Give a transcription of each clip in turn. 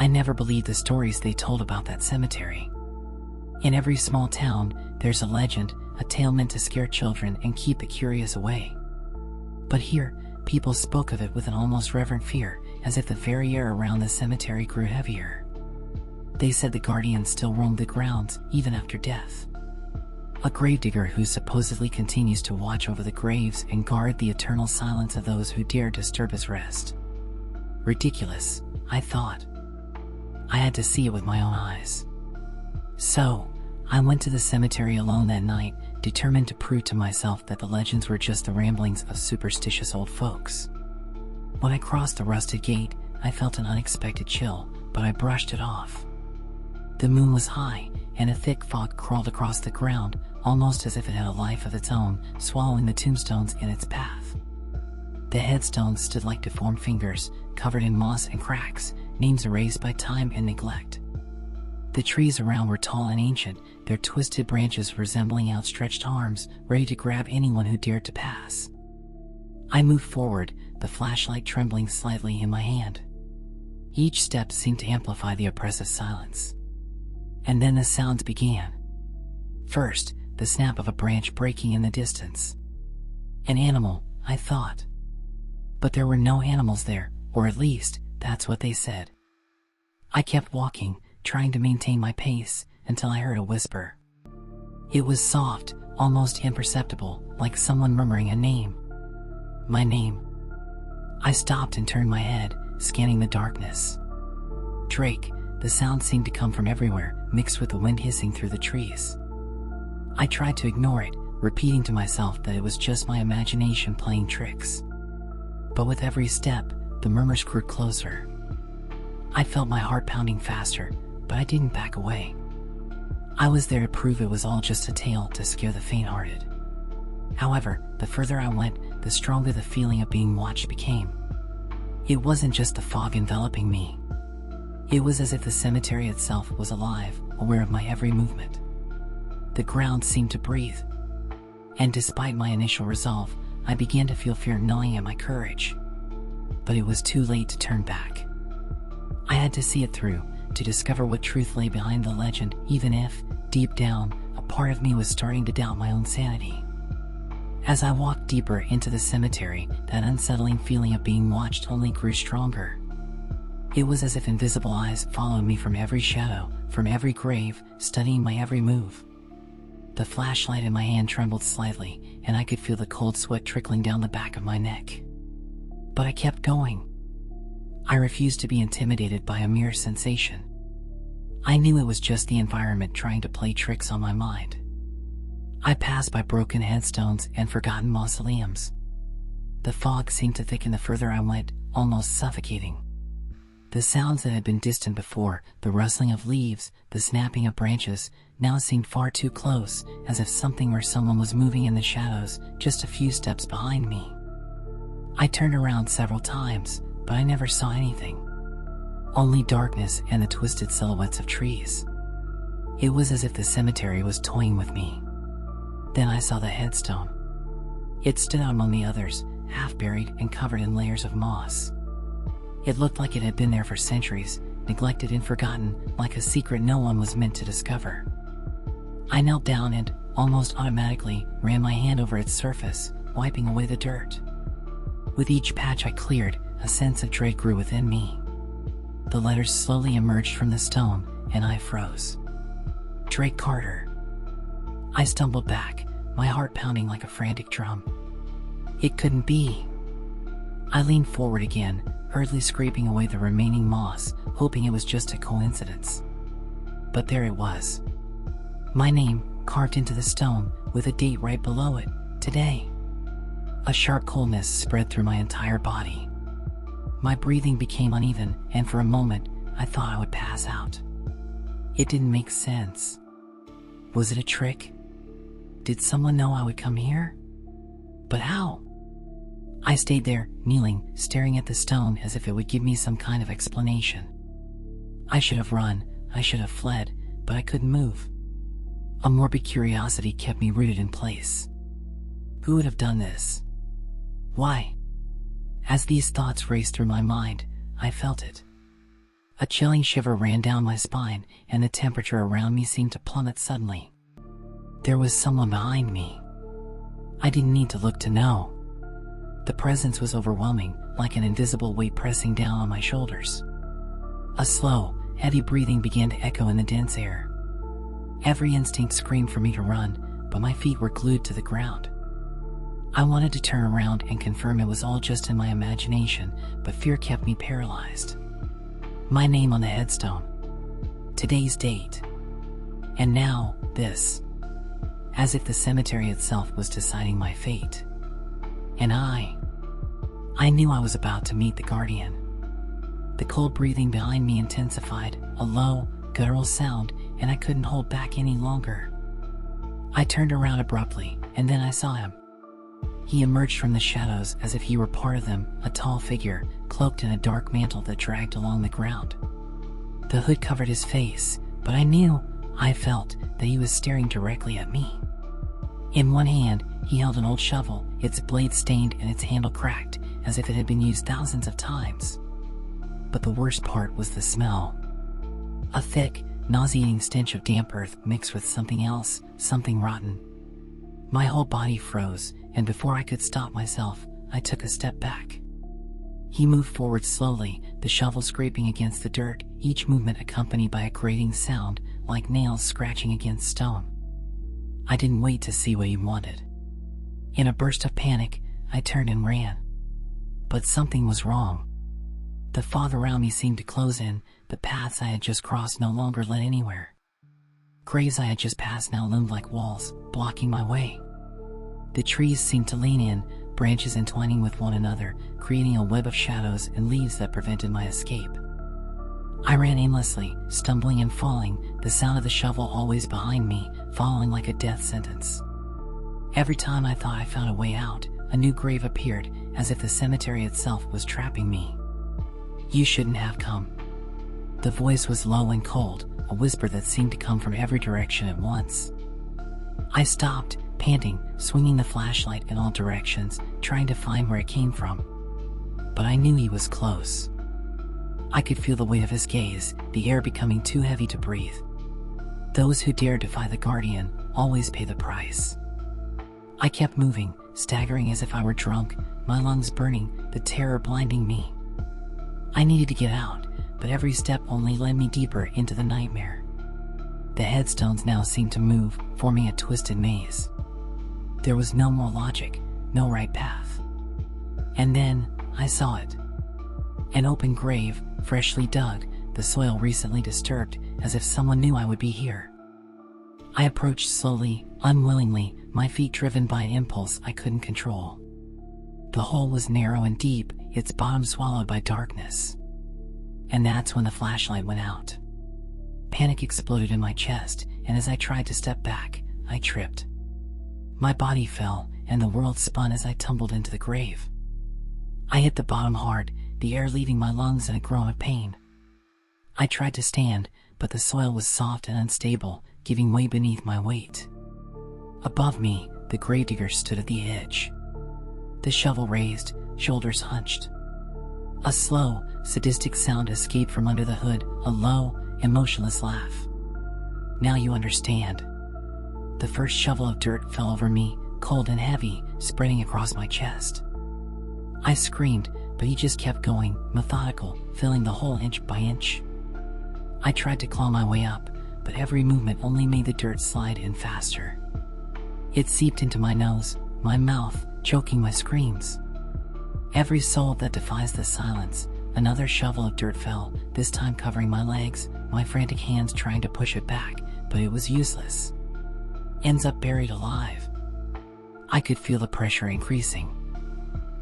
I never believed the stories they told about that cemetery. In every small town, there's a legend, a tale meant to scare children and keep the curious away. But here, people spoke of it with an almost reverent fear, as if the very air around the cemetery grew heavier. They said the guardian still roamed the grounds, even after death. A gravedigger who supposedly continues to watch over the graves and guard the eternal silence of those who dare disturb his rest. Ridiculous, I thought. I had to see it with my own eyes. So, I went to the cemetery alone that night, determined to prove to myself that the legends were just the ramblings of superstitious old folks. When I crossed the rusted gate, I felt an unexpected chill, but I brushed it off. The moon was high, and a thick fog crawled across the ground, almost as if it had a life of its own, swallowing the tombstones in its path. The headstones stood like deformed fingers, covered in moss and cracks, names erased by time and neglect. The trees around were tall and ancient, their twisted branches resembling outstretched arms, ready to grab anyone who dared to pass. I moved forward, the flashlight trembling slightly in my hand. Each step seemed to amplify the oppressive silence. And then the sounds began. First, the snap of a branch breaking in the distance. An animal, I thought. But there were no animals there, or at least, that's what they said. I kept walking, trying to maintain my pace, until I heard a whisper. It was soft, almost imperceptible, like someone murmuring a name. My name. I stopped and turned my head, scanning the darkness. Drake. The sound seemed to come from everywhere, mixed with the wind hissing through the trees. I tried to ignore it, repeating to myself that it was just my imagination playing tricks. But with every step, the murmurs grew closer. I felt my heart pounding faster, but I didn't back away. I was there to prove it was all just a tale to scare the faint-hearted. However, the further I went, the stronger the feeling of being watched became. It wasn't just the fog enveloping me. It was as if the cemetery itself was alive, aware of my every movement. The ground seemed to breathe. And despite my initial resolve, I began to feel fear gnawing at my courage. But it was too late to turn back. I had to see it through, to discover what truth lay behind the legend, even if, deep down, a part of me was starting to doubt my own sanity. As I walked deeper into the cemetery, that unsettling feeling of being watched only grew stronger. It was as if invisible eyes followed me from every shadow, from every grave, studying my every move. The flashlight in my hand trembled slightly, and I could feel the cold sweat trickling down the back of my neck. But I kept going. I refused to be intimidated by a mere sensation. I knew it was just the environment trying to play tricks on my mind. I passed by broken headstones and forgotten mausoleums. The fog seemed to thicken the further I went, almost suffocating. The sounds that had been distant before, the rustling of leaves, the snapping of branches, now seemed far too close, as if something or someone was moving in the shadows, just a few steps behind me. I turned around several times, but I never saw anything. Only darkness and the twisted silhouettes of trees. It was as if the cemetery was toying with me. Then I saw the headstone. It stood out among the others, half buried and covered in layers of moss. It looked like it had been there for centuries, neglected and forgotten, like a secret no one was meant to discover. I knelt down and, almost automatically, ran my hand over its surface, wiping away the dirt. With each patch I cleared, a sense of dread grew within me. The letters slowly emerged from the stone, and I froze. Drake Carter. I stumbled back, my heart pounding like a frantic drum. It couldn't be. I leaned forward again, hurriedly scraping away the remaining moss, hoping it was just a coincidence. But there it was. My name, carved into the stone, with a date right below it, today. A sharp coldness spread through my entire body. My breathing became uneven, and for a moment, I thought I would pass out. It didn't make sense. Was it a trick? Did someone know I would come here? But how? I stayed there, kneeling, staring at the stone as if it would give me some kind of explanation. I should have run, I should have fled, but I couldn't move. A morbid curiosity kept me rooted in place. Who would have done this? Why? As these thoughts raced through my mind, I felt it. A chilling shiver ran down my spine, and the temperature around me seemed to plummet suddenly. There was someone behind me. I didn't need to look to know. The presence was overwhelming, like an invisible weight pressing down on my shoulders. A slow, heavy breathing began to echo in the dense air. Every instinct screamed for me to run, but my feet were glued to the ground. I wanted to turn around and confirm it was all just in my imagination, but fear kept me paralyzed. My name on the headstone. Today's date. And now, this. As if the cemetery itself was deciding my fate. And I knew I was about to meet the guardian. The cold breathing behind me intensified, a low, guttural sound, and I couldn't hold back any longer. I turned around abruptly, and then I saw him. He emerged from the shadows as if he were part of them, a tall figure, cloaked in a dark mantle that dragged along the ground. The hood covered his face, but I felt, that he was staring directly at me. In one hand, he held an old shovel, its blade stained and its handle cracked, as if it had been used thousands of times. But the worst part was the smell. A thick, nauseating stench of damp earth mixed with something else, something rotten. My whole body froze, and before I could stop myself, I took a step back. He moved forward slowly, the shovel scraping against the dirt, each movement accompanied by a grating sound, like nails scratching against stone. I didn't wait to see what he wanted. In a burst of panic, I turned and ran. But something was wrong. The fog around me seemed to close in, the paths I had just crossed no longer led anywhere. Graves I had just passed now loomed like walls, blocking my way. The trees seemed to lean in, branches entwining with one another, creating a web of shadows and leaves that prevented my escape. I ran aimlessly, stumbling and falling, the sound of the shovel always behind me, following like a death sentence. Every time I thought I found a way out, a new grave appeared, as if the cemetery itself was trapping me. You shouldn't have come. The voice was low and cold, a whisper that seemed to come from every direction at once. I stopped, panting, swinging the flashlight in all directions, trying to find where it came from. But I knew he was close. I could feel the weight of his gaze, the air becoming too heavy to breathe. Those who dare defy the guardian always pay the price. I kept moving, staggering as if I were drunk, my lungs burning, the terror blinding me. I needed to get out, but every step only led me deeper into the nightmare. The headstones now seemed to move, forming a twisted maze. There was no more logic, no right path. And then, I saw it. An open grave, freshly dug, the soil recently disturbed, as if someone knew I would be here. I approached slowly, unwillingly, my feet driven by an impulse I couldn't control. The hole was narrow and deep, its bottom swallowed by darkness. And that's when the flashlight went out. Panic exploded in my chest, and as I tried to step back, I tripped. My body fell, and the world spun as I tumbled into the grave. I hit the bottom hard, the air leaving my lungs in a groan of pain. I tried to stand, but the soil was soft and unstable, giving way beneath my weight. Above me, the gravedigger stood at the edge. The shovel raised, shoulders hunched. A slow, sadistic sound escaped from under the hood, a low, emotionless laugh. Now you understand. The first shovel of dirt fell over me, cold and heavy, spreading across my chest. I screamed, but he just kept going, methodical, filling the hole inch by inch. I tried to claw my way up, but every movement only made the dirt slide in faster. It seeped into my nose, my mouth, choking my screams. Every soul that defies the silence, another shovel of dirt fell, this time covering my legs, my frantic hands trying to push it back, but it was useless. Ends up buried alive. I could feel the pressure increasing.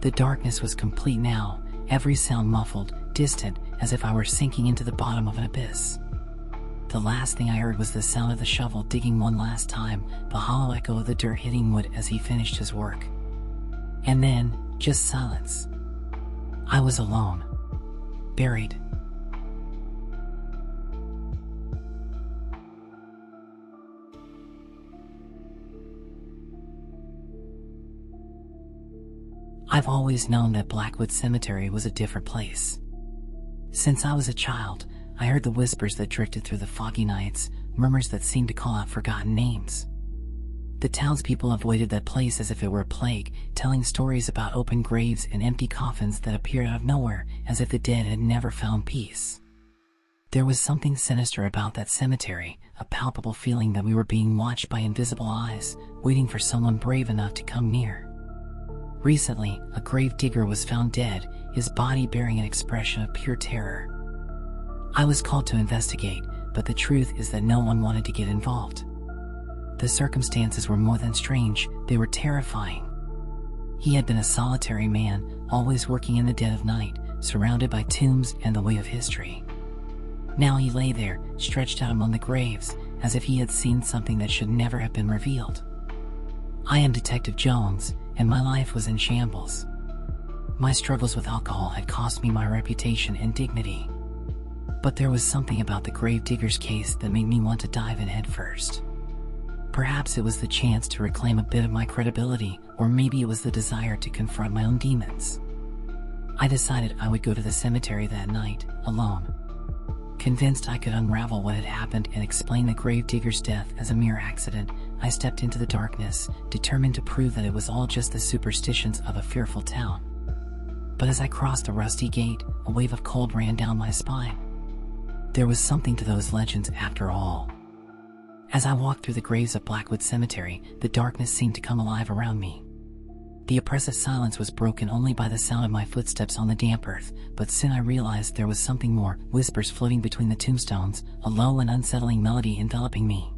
The darkness was complete now, every sound muffled, distant, as if I were sinking into the bottom of an abyss. The last thing I heard was the sound of the shovel digging one last time, the hollow echo of the dirt hitting wood as he finished his work. And then, just silence. I was alone. Buried. I've always known that Blackwood Cemetery was a different place. Since I was a child, I heard the whispers that drifted through the foggy nights, murmurs that seemed to call out forgotten names. The townspeople avoided that place as if it were a plague, telling stories about open graves and empty coffins that appeared out of nowhere, as if the dead had never found peace. There was something sinister about that cemetery, a palpable feeling that we were being watched by invisible eyes, waiting for someone brave enough to come near. Recently, a gravedigger was found dead, his body bearing an expression of pure terror. I was called to investigate, but the truth is that no one wanted to get involved. The circumstances were more than strange, they were terrifying. He had been a solitary man, always working in the dead of night, surrounded by tombs and the weight of history. Now he lay there, stretched out among the graves, as if he had seen something that should never have been revealed. I am Detective Jones, and my life was in shambles. My struggles with alcohol had cost me my reputation and dignity. But there was something about the gravedigger's case that made me want to dive in head first. Perhaps it was the chance to reclaim a bit of my credibility, or maybe it was the desire to confront my own demons. I decided I would go to the cemetery that night, alone. Convinced I could unravel what had happened and explain the gravedigger's death as a mere accident, I stepped into the darkness, determined to prove that it was all just the superstitions of a fearful town. But as I crossed the rusty gate, a wave of cold ran down my spine. There was something to those legends after all. As I walked through the graves of Blackwood Cemetery, the darkness seemed to come alive around me. The oppressive silence was broken only by the sound of my footsteps on the damp earth, but soon I realized there was something more, whispers floating between the tombstones, a low and unsettling melody enveloping me.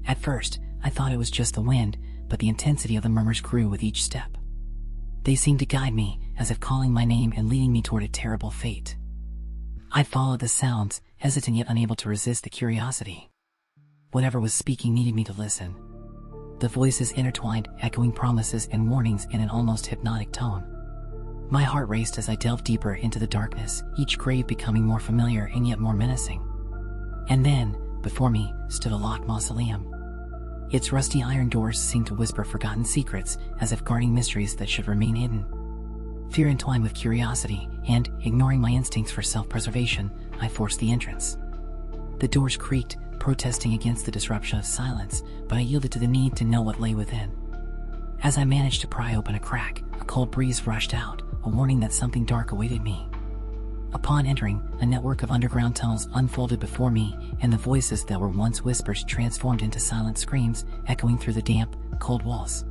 At first, I thought it was just the wind, but the intensity of the murmurs grew with each step. They seemed to guide me, as if calling my name and leading me toward a terrible fate. I followed the sounds, hesitant yet unable to resist the curiosity. Whatever was speaking needed me to listen. The voices intertwined, echoing promises and warnings in an almost hypnotic tone. My heart raced as I delved deeper into the darkness, each grave becoming more familiar and yet more menacing. And then, before me, stood a locked mausoleum. Its rusty iron doors seemed to whisper forgotten secrets, as if guarding mysteries that should remain hidden. Fear entwined with curiosity, and, ignoring my instincts for self-preservation, I forced the entrance. The doors creaked, protesting against the disruption of silence, but I yielded to the need to know what lay within. As I managed to pry open a crack, a cold breeze rushed out, a warning that something dark awaited me. Upon entering, a network of underground tunnels unfolded before me, and the voices that were once whispers transformed into silent screams, echoing through the damp, cold walls.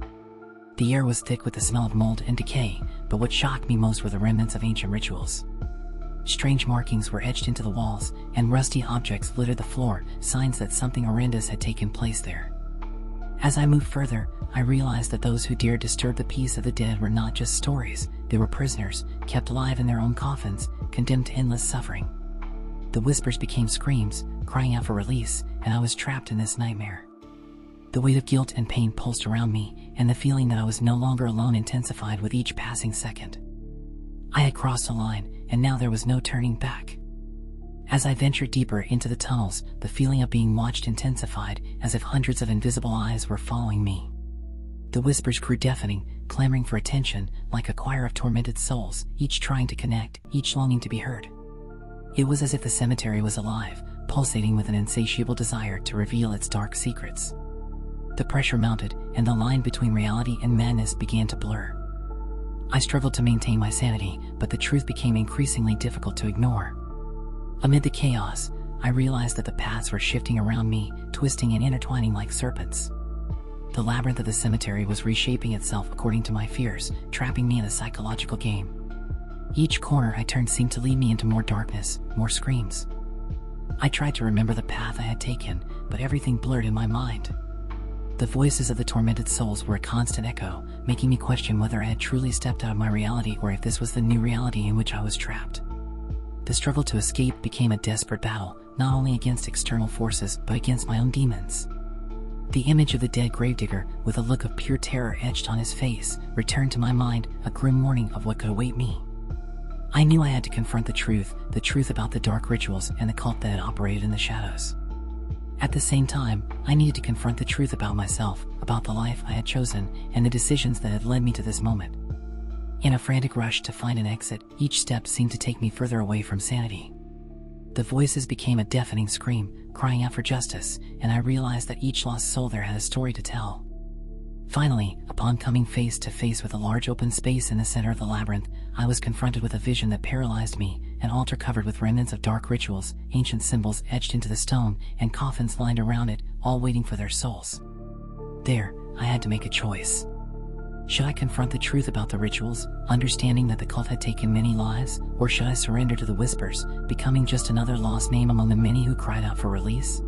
The air was thick with the smell of mold and decay, but what shocked me most were the remnants of ancient rituals. Strange markings were etched into the walls, and rusty objects littered the floor, signs that something horrendous had taken place there. As I moved further, I realized that those who dared disturb the peace of the dead were not just stories, they were prisoners, kept alive in their own coffins, condemned to endless suffering. The whispers became screams, crying out for release, and I was trapped in this nightmare. The weight of guilt and pain pulsed around me, and the feeling that I was no longer alone intensified with each passing second. I had crossed a line, and now there was no turning back. As I ventured deeper into the tunnels, the feeling of being watched intensified, as if hundreds of invisible eyes were following me. The whispers grew deafening, clamoring for attention, like a choir of tormented souls, each trying to connect, each longing to be heard. It was as if the cemetery was alive, pulsating with an insatiable desire to reveal its dark secrets. The pressure mounted, and the line between reality and madness began to blur. I struggled to maintain my sanity, but the truth became increasingly difficult to ignore. Amid the chaos, I realized that the paths were shifting around me, twisting and intertwining like serpents. The labyrinth of the cemetery was reshaping itself according to my fears, trapping me in a psychological game. Each corner I turned seemed to lead me into more darkness, more screams. I tried to remember the path I had taken, but everything blurred in my mind. The voices of the tormented souls were a constant echo, making me question whether I had truly stepped out of my reality or if this was the new reality in which I was trapped. The struggle to escape became a desperate battle, not only against external forces but against my own demons. The image of the dead gravedigger, with a look of pure terror etched on his face, returned to my mind, a grim warning of what could await me. I knew I had to confront the truth about the dark rituals and the cult that had operated in the shadows. At the same time, I needed to confront the truth about myself, about the life I had chosen, and the decisions that had led me to this moment. In a frantic rush to find an exit, each step seemed to take me further away from sanity. The voices became a deafening scream, crying out for justice, and I realized that each lost soul there had a story to tell. Finally, upon coming face to face with a large open space in the center of the labyrinth, I was confronted with a vision that paralyzed me, an altar covered with remnants of dark rituals, ancient symbols etched into the stone, and coffins lined around it, all waiting for their souls. There, I had to make a choice. Should I confront the truth about the rituals, understanding that the cult had taken many lives, or should I surrender to the whispers, becoming just another lost name among the many who cried out for release?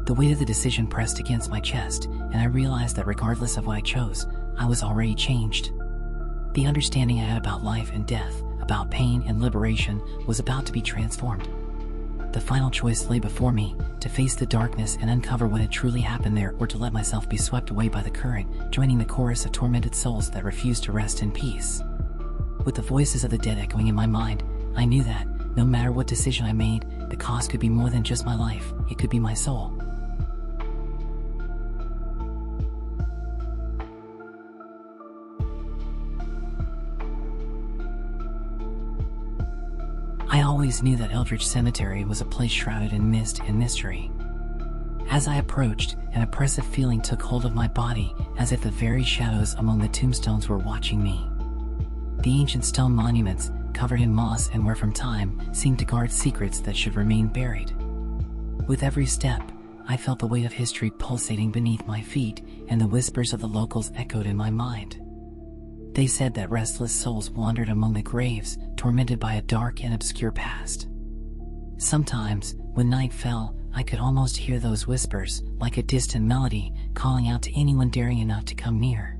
The weight of the decision pressed against my chest, and I realized that regardless of what I chose, I was already changed. The understanding I had about life and death, about pain and liberation, was about to be transformed. The final choice lay before me, to face the darkness and uncover what had truly happened there, or to let myself be swept away by the current, joining the chorus of tormented souls that refused to rest in peace. With the voices of the dead echoing in my mind, I knew that, no matter what decision I made, the cost could be more than just my life, it could be my soul. I always knew that Eldridge Cemetery was a place shrouded in mist and mystery. As I approached, an oppressive feeling took hold of my body, as if the very shadows among the tombstones were watching me. The ancient stone monuments, covered in moss and wear from time, seemed to guard secrets that should remain buried. With every step, I felt the weight of history pulsating beneath my feet, and the whispers of the locals echoed in my mind. They said that restless souls wandered among the graves, tormented by a dark and obscure past. Sometimes, when night fell, I could almost hear those whispers, like a distant melody, calling out to anyone daring enough to come near.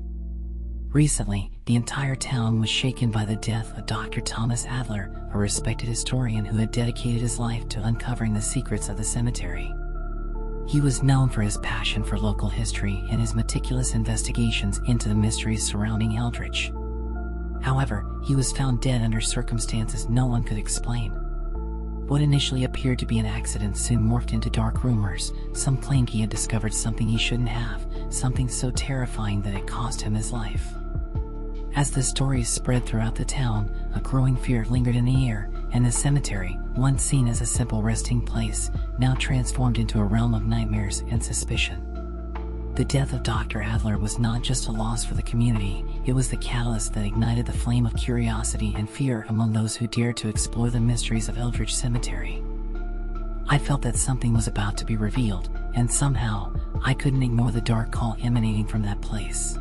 Recently, the entire town was shaken by the death of Dr. Thomas Adler, a respected historian who had dedicated his life to uncovering the secrets of the cemetery. He was known for his passion for local history and his meticulous investigations into the mysteries surrounding Eldridge. However, he was found dead under circumstances no one could explain. What initially appeared to be an accident soon morphed into dark rumors. Some claimed he had discovered something he shouldn't have, something so terrifying that it cost him his life. As the stories spread throughout the town, a growing fear lingered in the air, and the cemetery, once seen as a simple resting place, now transformed into a realm of nightmares and suspicion. The death of Dr. Adler was not just a loss for the community, it was the catalyst that ignited the flame of curiosity and fear among those who dared to explore the mysteries of Eldridge Cemetery. I felt that something was about to be revealed, and somehow, I couldn't ignore the dark call emanating from that place.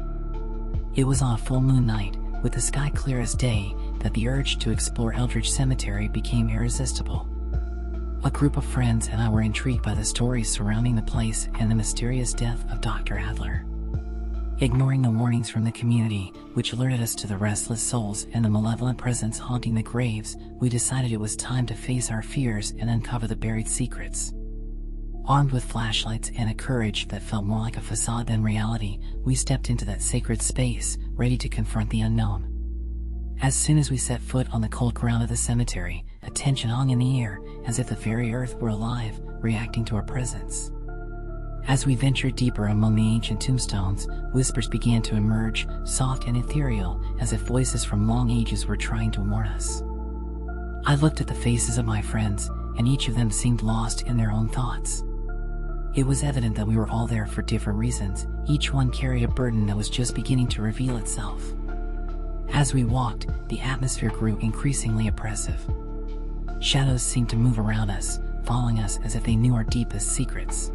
It was on a full moon night, with the sky clear as day, that the urge to explore Eldridge Cemetery became irresistible. A group of friends and I were intrigued by the stories surrounding the place and the mysterious death of Dr. Adler. Ignoring the warnings from the community, which alerted us to the restless souls and the malevolent presence haunting the graves, we decided it was time to face our fears and uncover the buried secrets. Armed with flashlights and a courage that felt more like a facade than reality, we stepped into that sacred space, ready to confront the unknown. As soon as we set foot on the cold ground of the cemetery, a tension hung in the air, as if the very earth were alive, reacting to our presence. As we ventured deeper among the ancient tombstones, whispers began to emerge, soft and ethereal, as if voices from long ages were trying to warn us. I looked at the faces of my friends, and each of them seemed lost in their own thoughts. It was evident that we were all there for different reasons, each one carried a burden that was just beginning to reveal itself. As we walked, the atmosphere grew increasingly oppressive. Shadows seemed to move around us, following us as if they knew our deepest secrets.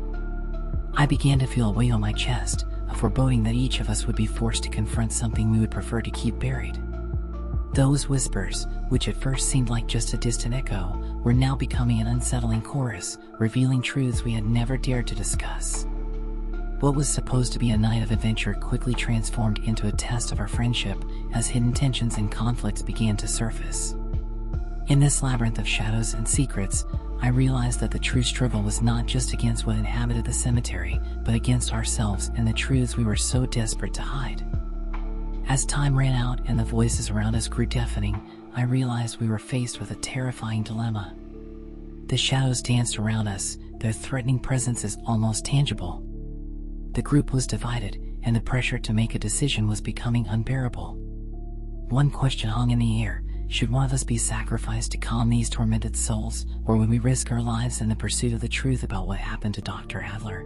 I began to feel a weight on my chest, a foreboding that each of us would be forced to confront something we would prefer to keep buried. Those whispers, which at first seemed like just a distant echo, were now becoming an unsettling chorus, revealing truths we had never dared to discuss. What was supposed to be a night of adventure quickly transformed into a test of our friendship, as hidden tensions and conflicts began to surface. In this labyrinth of shadows and secrets, I realized that the true struggle was not just against what inhabited the cemetery, but against ourselves and the truths we were so desperate to hide. As time ran out and the voices around us grew deafening, I realized we were faced with a terrifying dilemma. The shadows danced around us, their threatening presences almost tangible. The group was divided, and the pressure to make a decision was becoming unbearable. One question hung in the air: should one of us be sacrificed to calm these tormented souls, or would we risk our lives in the pursuit of the truth about what happened to Dr. Adler?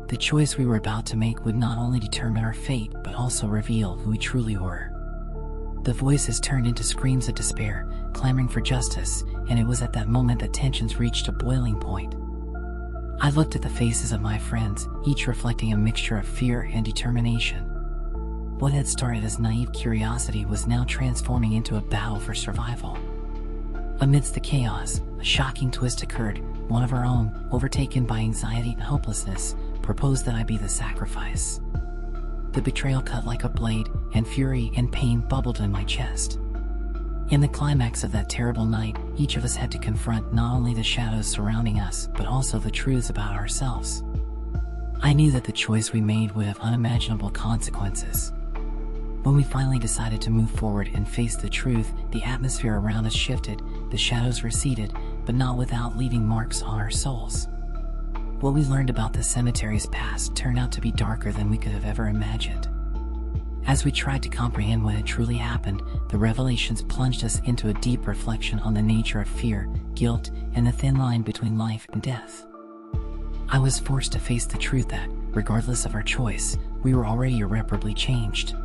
The choice we were about to make would not only determine our fate, but also reveal who we truly were. The voices turned into screams of despair, clamoring for justice, and it was at that moment that tensions reached a boiling point. I looked at the faces of my friends, each reflecting a mixture of fear and determination. What had started as naive curiosity was now transforming into a battle for survival. Amidst the chaos, a shocking twist occurred. One of our own, overtaken by anxiety and hopelessness, proposed that I be the sacrifice. The betrayal cut like a blade, and fury and pain bubbled in my chest. In the climax of that terrible night, each of us had to confront not only the shadows surrounding us, but also the truths about ourselves. I knew that the choice we made would have unimaginable consequences. When we finally decided to move forward and face the truth, the atmosphere around us shifted, the shadows receded, but not without leaving marks on our souls. What we learned about the cemetery's past turned out to be darker than we could have ever imagined. As we tried to comprehend what had truly happened, the revelations plunged us into a deep reflection on the nature of fear, guilt, and the thin line between life and death. I was forced to face the truth that, regardless of our choice, we were already irreparably changed.